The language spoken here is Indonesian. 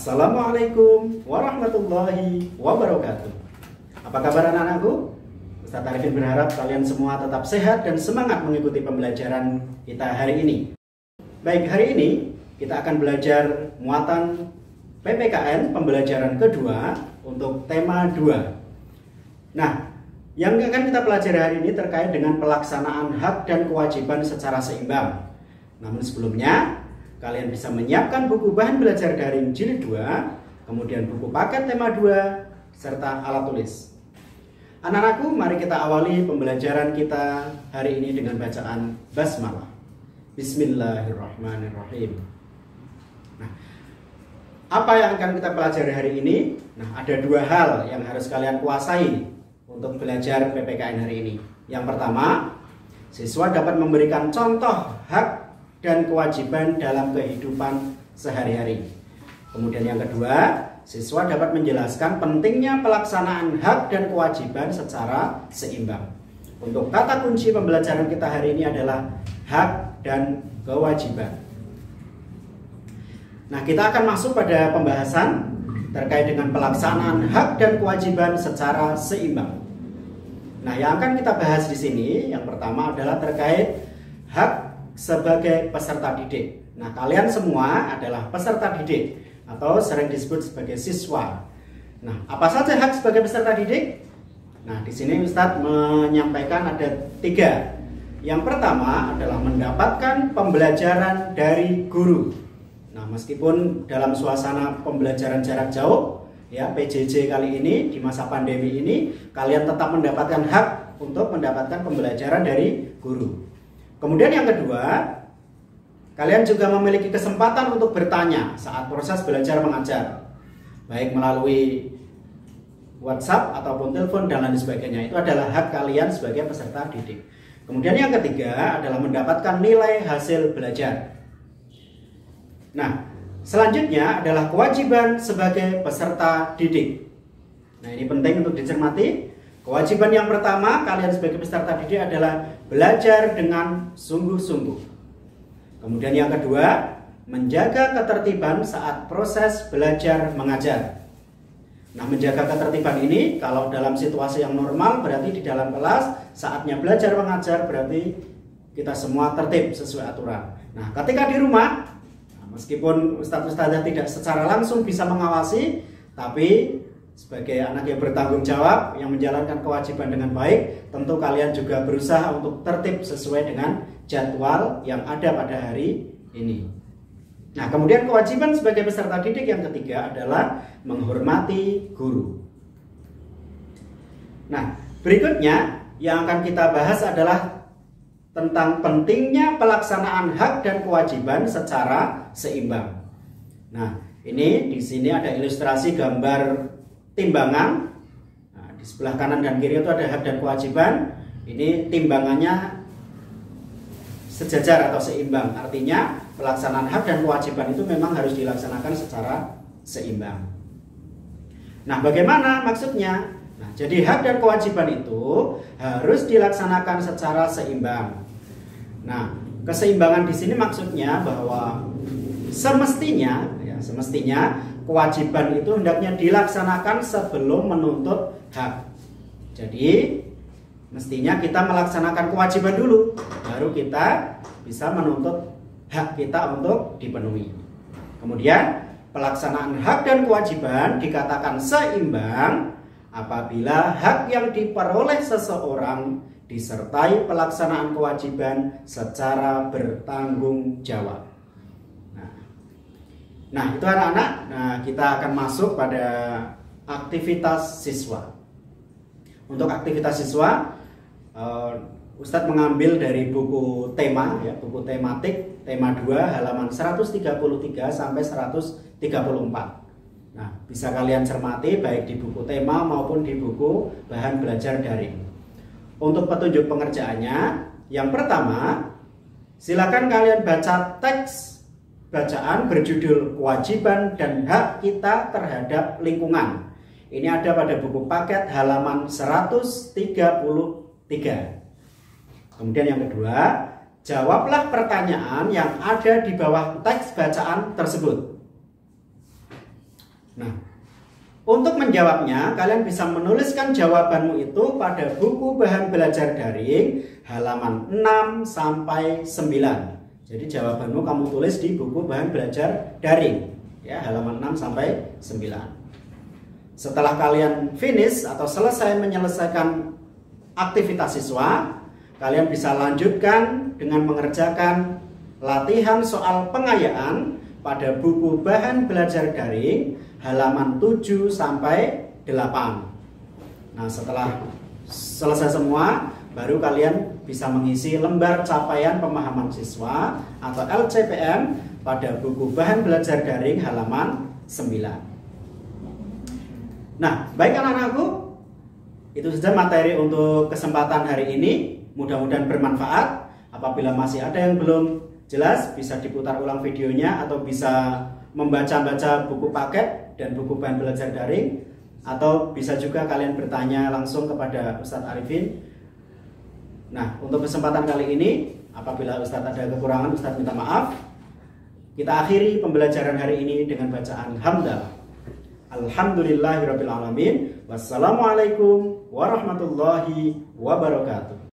Assalamualaikum warahmatullahi wabarakatuh. Apa kabar anak-anakku? Ustaz Arifin berharap kalian semua tetap sehat dan semangat mengikuti pembelajaran kita hari ini. Baik, hari ini kita akan belajar muatan PPKN pembelajaran kedua untuk tema 2. Nah, yang akan kita pelajari hari ini terkait dengan pelaksanaan hak dan kewajiban secara seimbang. Namun sebelumnya, kalian bisa menyiapkan buku bahan belajar daring jilid 2, kemudian buku paket tema 2, serta alat tulis. Anak-anakku, mari kita awali pembelajaran kita hari ini dengan bacaan basmalah. Bismillahirrahmanirrahim. Nah, apa yang akan kita pelajari hari ini? Nah, ada 2 hal yang harus kalian kuasai untuk belajar PPKN hari ini. Yang pertama, siswa dapat memberikan contoh hak dan kewajiban dalam kehidupan sehari-hari. Kemudian yang kedua, siswa dapat menjelaskan pentingnya pelaksanaan hak dan kewajiban secara seimbang. Untuk kata kunci pembelajaran kita hari ini adalah hak dan kewajiban. Nah, kita akan masuk pada pembahasan terkait dengan pelaksanaan hak dan kewajiban secara seimbang. Nah, yang akan kita bahas di sini yang pertama adalah terkait hak sebagai peserta didik. Nah, kalian semua adalah peserta didik atau sering disebut sebagai siswa. Nah, apa saja hak sebagai peserta didik? Nah, di sini Ustadz menyampaikan ada 3. Yang pertama adalah mendapatkan pembelajaran dari guru. Nah, meskipun dalam suasana pembelajaran jarak jauh, ya PJJ kali ini di masa pandemi ini, kalian tetap mendapatkan hak untuk mendapatkan pembelajaran dari guru. Kemudian yang kedua, kalian juga memiliki kesempatan untuk bertanya saat proses belajar mengajar, baik melalui WhatsApp ataupun telepon dan lain sebagainya. Itu adalah hak kalian sebagai peserta didik. Kemudian yang ketiga adalah mendapatkan nilai hasil belajar. Nah, selanjutnya adalah kewajiban sebagai peserta didik. Nah, ini penting untuk dicermati. Kewajiban yang pertama kalian sebagai peserta didik adalah belajar dengan sungguh-sungguh. Kemudian yang kedua, menjaga ketertiban saat proses belajar mengajar. Nah, menjaga ketertiban ini kalau dalam situasi yang normal berarti di dalam kelas saatnya belajar mengajar berarti kita semua tertib sesuai aturan. Nah, ketika di rumah, meskipun ustadz-ustadzah tidak secara langsung bisa mengawasi, tapi sebagai anak yang bertanggung jawab, yang menjalankan kewajiban dengan baik, tentu kalian juga berusaha untuk tertib sesuai dengan jadwal yang ada pada hari ini. Nah, kemudian kewajiban sebagai peserta didik yang ketiga adalah menghormati guru. Nah, berikutnya yang akan kita bahas adalah tentang pentingnya pelaksanaan hak dan kewajiban secara seimbang. Nah, ini di sini ada ilustrasi gambar timbangan. Nah, di sebelah kanan dan kiri itu ada hak dan kewajiban. Ini timbangannya sejajar atau seimbang. Artinya pelaksanaan hak dan kewajiban itu memang harus dilaksanakan secara seimbang. Nah, bagaimana maksudnya? Nah, jadi hak dan kewajiban itu harus dilaksanakan secara seimbang. Nah, keseimbangan di sini maksudnya bahwa semestinya kewajiban itu hendaknya dilaksanakan sebelum menuntut hak. Jadi mestinya kita melaksanakan kewajiban dulu, baru kita bisa menuntut hak kita untuk dipenuhi. Kemudian pelaksanaan hak dan kewajiban dikatakan seimbang apabila hak yang diperoleh seseorang disertai pelaksanaan kewajiban secara bertanggung jawab. Nah, itu anak-anak. Nah, kita akan masuk pada aktivitas siswa. Untuk aktivitas siswa, Ustadz mengambil dari buku tema, ya, buku tematik tema 2 halaman 133 sampai 134. Nah, bisa kalian cermati baik di buku tema maupun di buku bahan belajar daring. Untuk petunjuk pengerjaannya, yang pertama, silakan kalian baca teks bacaan berjudul Kewajiban dan Hak Kita Terhadap Lingkungan. Ini ada pada buku paket halaman 133. Kemudian yang kedua, jawablah pertanyaan yang ada di bawah teks bacaan tersebut. Nah, untuk menjawabnya, kalian bisa menuliskan jawabanmu itu pada buku bahan belajar daring halaman 6 sampai 9. Jadi jawabanmu kamu tulis di buku bahan belajar daring, ya, halaman 6 sampai 9. Setelah kalian finish atau selesai menyelesaikan aktivitas siswa, kalian bisa lanjutkan dengan mengerjakan latihan soal pengayaan pada buku bahan belajar daring halaman 7 sampai 8. Nah, setelah selesai semua, baru kalian bisa mengisi lembar capaian pemahaman siswa atau LCPM pada buku bahan belajar daring halaman 9. Nah, baik anak-anakku, itu saja materi untuk kesempatan hari ini. Mudah-mudahan bermanfaat. Apabila masih ada yang belum jelas, bisa diputar ulang videonya atau bisa membaca-baca buku paket dan buku bahan belajar daring, atau bisa juga kalian bertanya langsung kepada Ustadz Arifin. Nah, untuk kesempatan kali ini, apabila Ustadz ada kekurangan, Ustadz minta maaf. Kita akhiri pembelajaran hari ini dengan bacaan hamdalah. Alhamdulillahirabbil alamin. Wassalamualaikum warahmatullahi wabarakatuh.